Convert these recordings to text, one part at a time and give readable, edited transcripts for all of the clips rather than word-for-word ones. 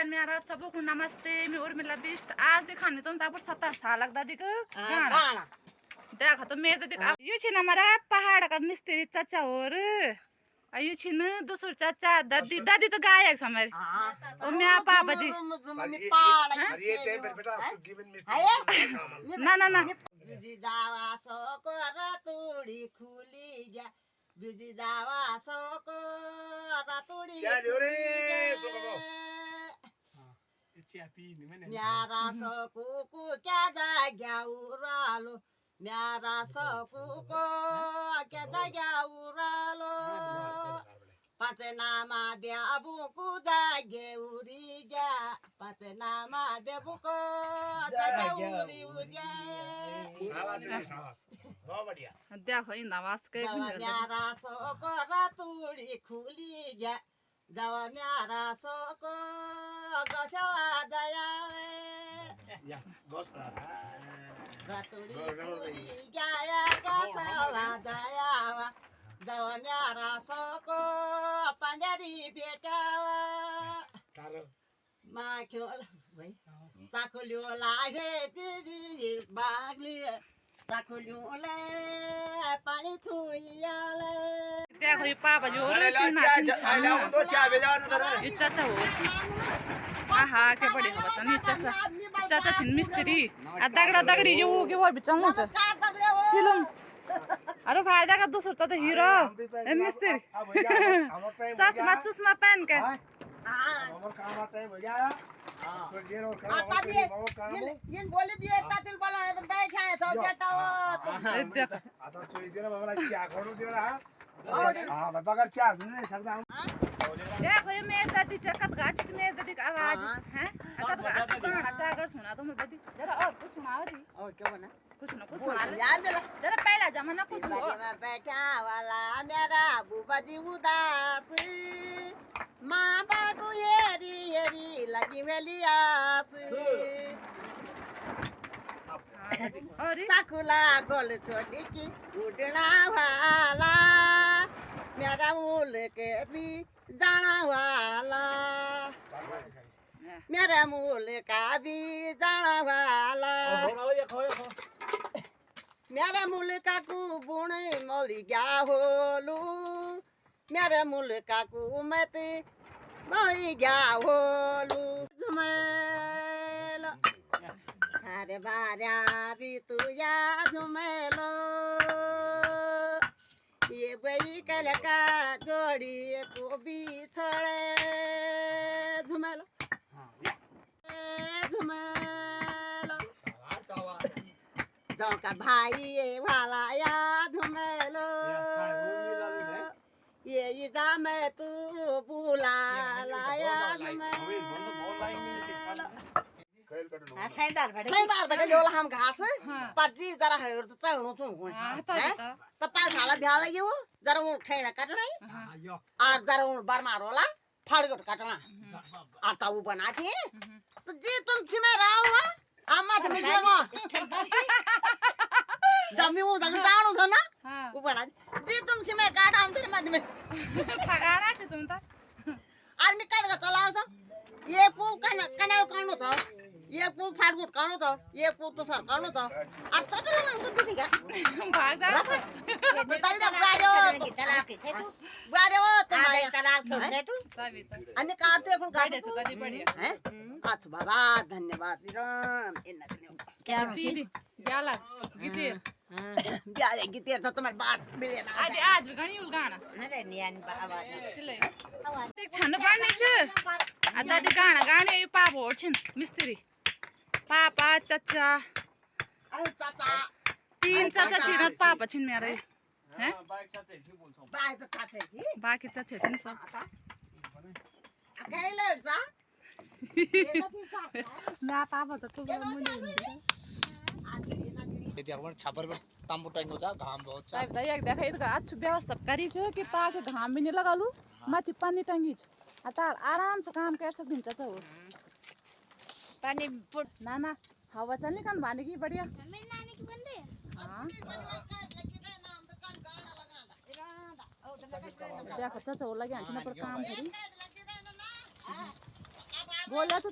बहन मेरा आप सबको नमस्ते। मैं उर्मिला बिष्ट आज दिखाने तुम तापर 7-8 साल लगदा दिख गाना देखा तो मैं तो दिख यो छिन हमारा पहाड़ का मिस्त्री चाचा और यो छिन दूसर चाचा दादी दादी तो गायक छ हमारे और मैं पापा जी ना ना ना बिजी जावा सोको रतुडी खुली गया बिजी जावा सोको रतुडी न्यारा सोको को क्या जाग्या उरालो न्यारा सोको को क्या जाग्या उरालो पचनामा देबु को जागे उरी गया पचनामा देबु को जागे उरी उरी देखो इन आवाज के न्यारा सोको रतुडी खुली गया जब न्यारा सोको गसला जया रतुडी खुली गया गसला जया जब न्यारा सोको पंजरी बेटावा माख्यो भाइ चाखुल्यो लागे पिदी बाग्ली चाखुल्योले पानी छुइयाले देखो ये पापा जो और ये चाचा हो आहा के बड़ी हो बच्चा ये चाचा छिन मिस्त्री आ दगड़ा दगड़ी यो के वो बिचाउ छ चिलम अरे फायदा का दूसर चाचा हीरो ए मिस्त्री चश्मा चश्मा पहन के हमर काम टाइम हो गया ये बोले भी तातिल वाला एकदम बैठा है सब बेटा देख आता चोरी दिला बाबाला चा करू दिला हां बगर चा नहीं सकता देखो ये मेरे दादी चकत गाछ मेरे दादी का आवाज हैं चकत गाछ गाना जागर सुना तो मैं दादी जरा और कुछ सुनाओ दी और क्या बना कुछ ना कुछ सुना याद जरा पहला जमाना कुछ हो में बैठा वाला मेरा बुबा जी उदास माँ बाटू येरी येरी लगी मेली आस और चाकुला गोल छोटी की उड़ना वाला मेरा मुल्क भी जाना वाला मेरा मुल्क का भी जाना वाला मेरे मुल्क को बुने मोली गया होलू मेरे मुल्क को मत मोली गया होलू झुमेलो सारे बारा ऋतु या झुमेलो ये बई कल का जोड़ी को भी छोड़े झुमेलो झुमेलो का भाई वाला या झुमेलो ये इदा में तू बुला लाया सैदार बेटे जोला हम घास पर्जी जरा है तो चढ़ो तू तो पाल खाला भ्या लगी हो जरा वो ठेना काटना और जरा वो बरमारोला फाड़गोट काटना आता वो बना छे तो जी तुम छिमे राव आमा त मिजलगो जमी वो दग टाणो छ ना वो बना जी तुम छिमे काट हम तेरे मध्य में ठगाना छ तुम त आदमी काट चलाउ छ ये पू कनाल काट्नु छ ये पू फाटफुट काट्नु छ ये पू तो सर काट्नु छ और चटल हुन्छ बिटिका भाग जा बताइना बारे हो तुम्हारे तलाक छोड़ तू तभी तो अनि काट्थे अपन गाडी छ कति बढिया हैं अच्छा बाबा धन्यवाद दिरम इन्ना क्या दीदी ब्याला गिटेर ब्याले गिटेर त तुम्हारे बात मिलेन आज भी गणी गाना अरे नियान आवाज चले देख छन पर्ने छ आ दादी गाना गाने पापा और छिन मिस्त्री पापा चाचा अरे चाचा तीन चाचा छिन पापा छिन मेरे हैं बाइक त चाचा छी बाकी चाचा छिन सब अकेले जा मैं पापा तो खूब मुंडे यदि अपन छापर पर तांबू टाइम हो जा घाम बहुत छ साहब दया देखै त अच्छु व्यवस्था करी छ कि ताके घाम भी नहीं लगालू माथि पानी टांगी छ अतार आराम से काम कर सकदिन चाचा हो पानी ना ना हवा चलने कान भाने की बढ़िया मेरी नानी की बंदे हां देखो चाचा हो लगे हंसना पर काम करी बोल तो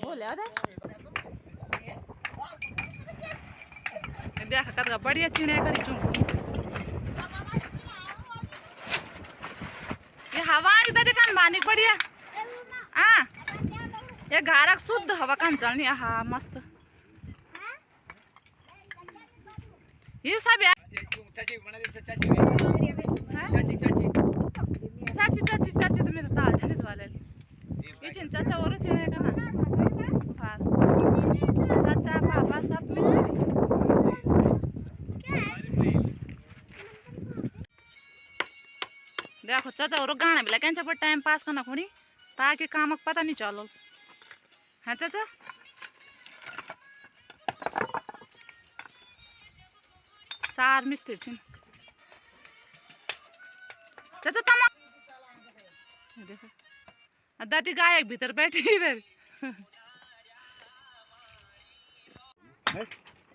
बोले देख कतका बढ़िया चिड़िया करी चुंकू ये हवा इधर कान बानी बढ़िया आ ये घारक शुद्ध हवा कान चलनी आहा मस्त ये सब यार चाची बना दे चाची चाची चाची चाची चाची चाची तो मेरे ताल जनित वाले ये चिन चाचा और चिड़िया का ना चाचा पापा सब मिस्त्री देखो चाचा और गाना भी लगे पर टाइम पास करना खोनी ताकि काम पता नहीं चलो है चाचा चार मिस्त्री छिन चाचा तम देखो दादी गायक भीतर बैठी फिर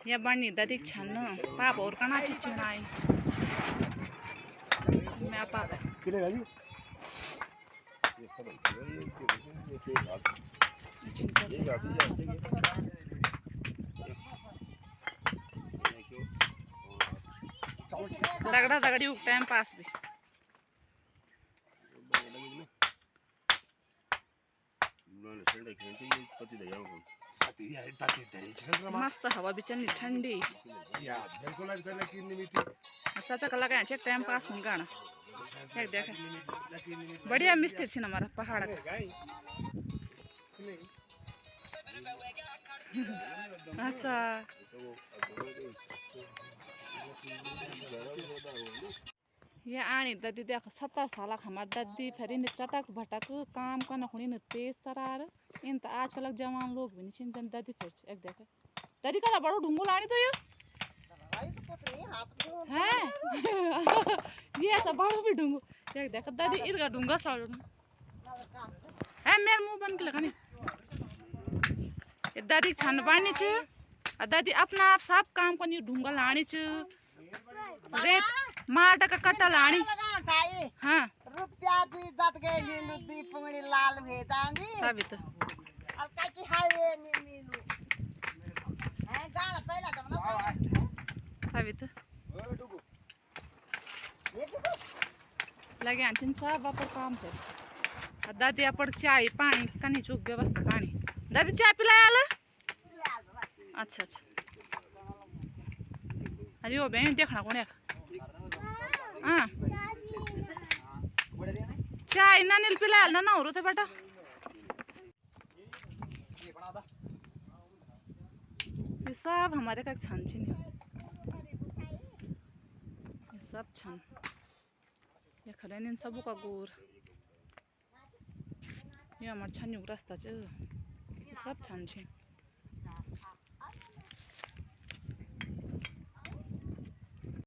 या बनी दादी छन पापा और कना चिचुनाई मैं पापा किने गाजी दगड़ा दगड़ी टाइम पास भी मस्त हवा भी चलनी ठंडी चाचा का लगा चेक टाइम पास होगा गाना देख बढ़िया मिस्त्री छी हमारा पहाड़ का अच्छा ये आनी दादी देख 70 साल हमार दादी फिर इन चटक भटक काम करना खुणी न तेज तरार इन तो आजकल जवान लोग भी नहीं चिंतन दादी फिर एक देखे दादी कदा बड़ो ढूंगो लानी तो ये है ये ऐसा बड़ो भी ढूंगो एक देख दादी इधर ढूंगा साड़ो है मेरे मुंह बन के लगा नहीं दादी छन बानी च दादी अपना आप सब काम करनी ढूंगा लानी च रेत माटा का कट्टा लानी हाँ रुपया दी दत गए नीलू दी पुंगड़ी लाल भेदांगी तभी तो और काची हाईवे नीलू है गाल पहला तो ना तभी तो लगे आंचन सब अपन काम फिर दादी अपन चाय पानी कनी चुक व्यवस्था पानी दादी चाय पिलाया आला अच्छा अच्छा अरे वो बहन देखना कौन है हाँ चाय ना नील पिलाया ना ना और बेटा ये सब हमारे का छन छिन ये सब छन ये खड़े इन सब का गोर ये हमार छन रास्ता च सब छन छिन